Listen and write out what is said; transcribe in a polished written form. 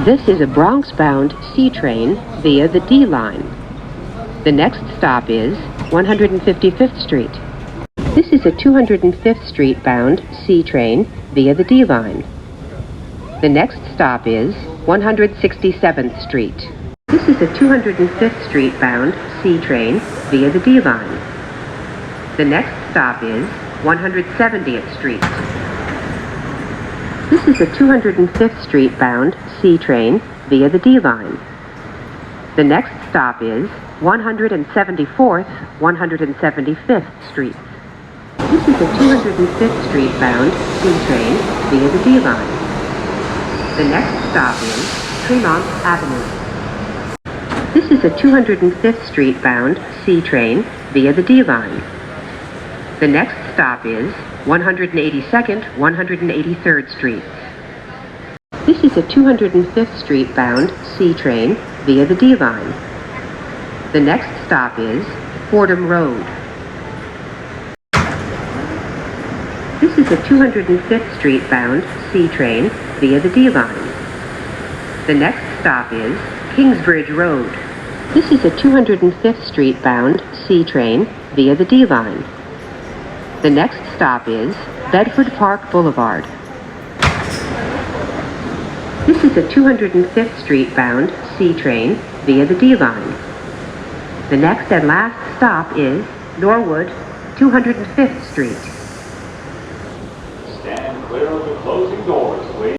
This is a Bronx-bound C train via the D line. The next stop is 155th Street. This is a 205th Street bound C train via the D line. The next stop is 167th Street. This is a 205th Street bound C train via the D line. The next stop is 170th Street. This is a 205th Street bound C train via the D line. The next stop is 174th, 175th Streets. This is a 205th Street bound C train via the D line. The next stop is Tremont Avenue. This is a 205th Street bound C train via the D line. The next stop is 182nd, 183rd Streets. This is a 205th Street bound C train via the D line. The next stop is Fordham Road. This is a 205th Street bound C train via the D line. The next stop is Kingsbridge Road. This is a 205th Street bound C train via the D line. The next stop is Bedford Park Boulevard. This is a 205th Street bound C train via the D line. The next and last stop is Norwood 205th Street.